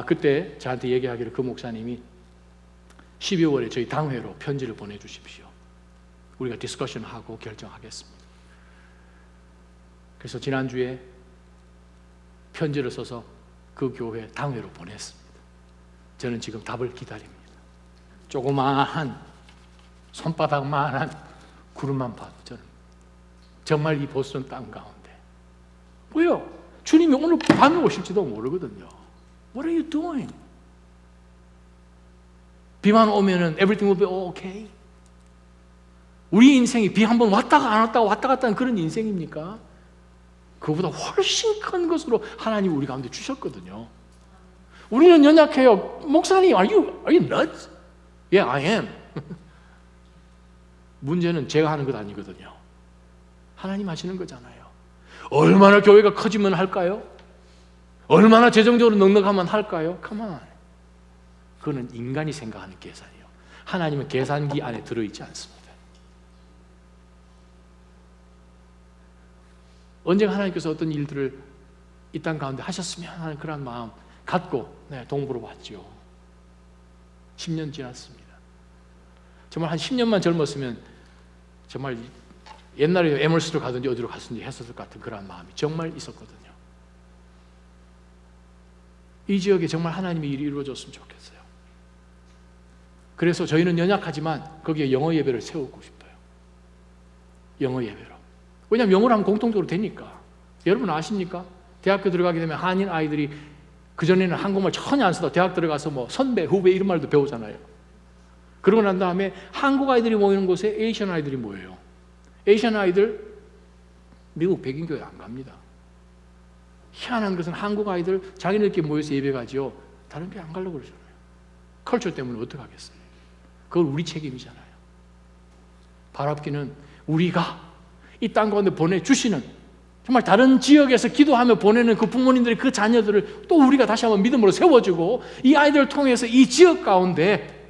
그때 저한테 얘기하기를 그 목사님이 12월에 저희 당회로 편지를 보내주십시오. 우리가 디스커션하고 결정하겠습니다. 그래서 지난주에 편지를 써서 그 교회 당회로 보냈습니다. 저는 지금 답을 기다립니다. 조그마한 손바닥만한 구름만 봐도 저는 정말 이 보스턴 땅 가운데 뭐요? 주님이 오늘 밤에 오실지도 모르거든요. What are you doing? 비만 오면은 everything will be okay. 우리 인생이 비 한 번 왔다가 안 왔다가 왔다 갔다 하는 그런 인생입니까? 그보다 훨씬 큰 것으로 하나님이 우리 가운데 주셨거든요. 우리는 연약해요. 목사님, are you nuts? Yeah, I am. 문제는 제가 하는 것 아니거든요. 하나님 하시는 거잖아요. 얼마나 교회가 커지면 할까요? 얼마나 재정적으로 넉넉하면 할까요? Come on. 그거는 인간이 생각하는 계산이에요. 하나님은 계산기 안에 들어있지 않습니다. 언젠가 하나님께서 어떤 일들을 이 땅 가운데 하셨으면 하는 그런 마음 갖고 동부로 왔죠. 10년 지났습니다. 정말 한 10년만 젊었으면 정말 옛날에 에머스로 가든지 어디로 갔든지 했었을 것 같은 그런 마음이 정말 있었거든요. 이 지역에 정말 하나님의 일이 이루어졌으면 좋겠어요. 그래서 저희는 연약하지만 거기에 영어 예배를 세우고 싶어요. 영어 예배로. 왜냐하면 영어를 하면 공통적으로 되니까. 여러분 아십니까? 대학교 들어가게 되면 한인 아이들이 그전에는 한국말 전혀 안 쓰다가 대학 들어가서 뭐 선배, 후배 이런 말도 배우잖아요. 그러고 난 다음에 한국 아이들이 모이는 곳에 에이시안 아이들이 모여요. 에이시안 아이들 미국 백인교회 안 갑니다. 희한한 것은 한국 아이들 자기네들끼리 모여서 예배 가죠. 다른 교회 안 가려고 그러잖아요. 컬처 때문에 어떡하겠어요. 그건 우리 책임이잖아요. 바랍기는 우리가 이 땅 가운데 보내주시는, 정말 다른 지역에서 기도하며 보내는 그 부모님들의 그 자녀들을 또 우리가 다시 한번 믿음으로 세워주고, 이 아이들을 통해서 이 지역 가운데,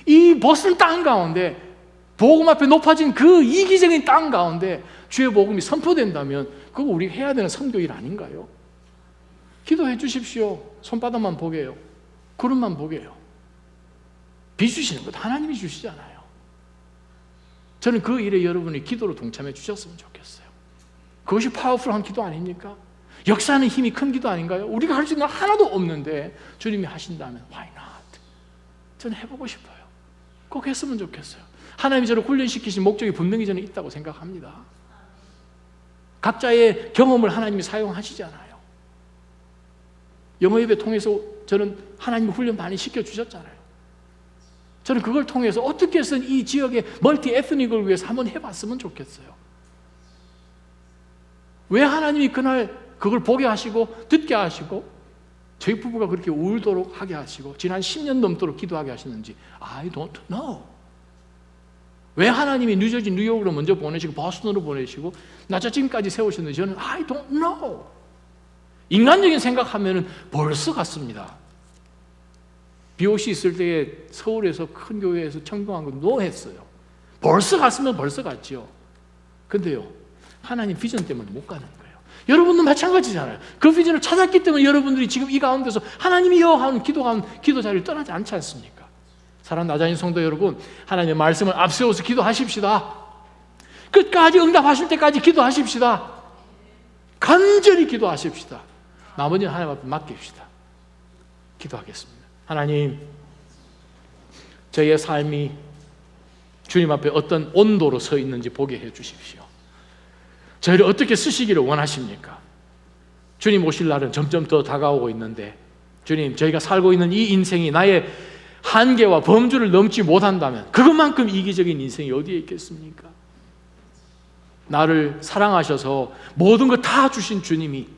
이 보스턴 땅 가운데, 복음 앞에 높아진 그 이기적인 땅 가운데 주의 복음이 선포된다면 그거 우리가 해야 되는 선교일 아닌가요? 기도해 주십시오. 손바닥만 보게요. 구름만 보게요. 비 주시는 것 하나님이 주시잖아요. 저는 그 일에 여러분이 기도로 동참해 주셨으면 좋겠어요. 그것이 파워풀한 기도 아닙니까? 역사하는 힘이 큰 기도 아닌가요? 우리가 할 수 있는 건 하나도 없는데 주님이 하신다면 why not? 저는 해보고 싶어요. 꼭 했으면 좋겠어요. 하나님이 저를 훈련시키신 목적이 분명히 저는 있다고 생각합니다. 각자의 경험을 하나님이 사용하시잖아요. 영어 예배 통해서 저는 하나님이 훈련 많이 시켜주셨잖아요. 저는 그걸 통해서 어떻게 해서든 이 지역의 멀티 에스닉을 위해서 한번 해봤으면 좋겠어요. 왜 하나님이 그날 그걸 보게 하시고 듣게 하시고 저희 부부가 그렇게 울도록 하게 하시고 지난 10년 넘도록 기도하게 하시는지 I don't know. 왜 하나님이 뉴저지, 뉴욕으로 먼저 보내시고 보스턴으로 보내시고 나자짐까지 세우셨는지 저는 I don't know. 인간적인 생각하면 벌써 갔습니다. BOC 있을 때에 서울에서 큰 교회에서 청동한 거 노했어요. 벌써 갔으면 벌써 갔죠. 근데요, 하나님 비전 때문에 못 가는 거예요. 여러분도 마찬가지잖아요. 그 비전을 찾았기 때문에 여러분들이 지금 이 가운데서 하나님이여 하는 기도 자리를 떠나지 않지 않습니까? 사랑하는 나자인 성도 여러분, 하나님의 말씀을 앞세워서 기도하십시다. 끝까지 응답하실 때까지 기도하십시다. 간절히 기도하십시다. 나머지는 하나님 앞에 맡깁시다. 기도하겠습니다. 하나님, 저희의 삶이 주님 앞에 어떤 온도로 서 있는지 보게 해 주십시오. 저희를 어떻게 쓰시기를 원하십니까? 주님 오실 날은 점점 더 다가오고 있는데, 주님, 저희가 살고 있는 이 인생이 나의 한계와 범주를 넘지 못한다면 그것만큼 이기적인 인생이 어디에 있겠습니까? 나를 사랑하셔서 모든 것 다 주신 주님이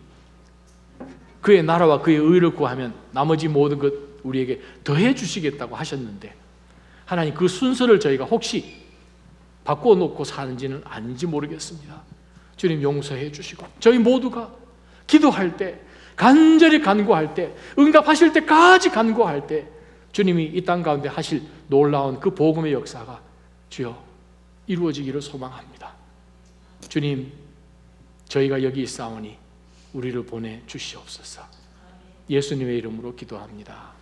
그의 나라와 그의 의를 구하면 나머지 모든 것 우리에게 더해 주시겠다고 하셨는데, 하나님, 그 순서를 저희가 혹시 바꿔놓고 사는지는 아닌지 모르겠습니다. 주님, 용서해 주시고 저희 모두가 기도할 때, 간절히 간구할 때, 응답하실 때까지 간구할 때 주님이 이 땅 가운데 하실 놀라운 그 복음의 역사가 주여 이루어지기를 소망합니다. 주님, 저희가 여기 있사오니 우리를 보내 주시옵소서. 예수님의 이름으로 기도합니다.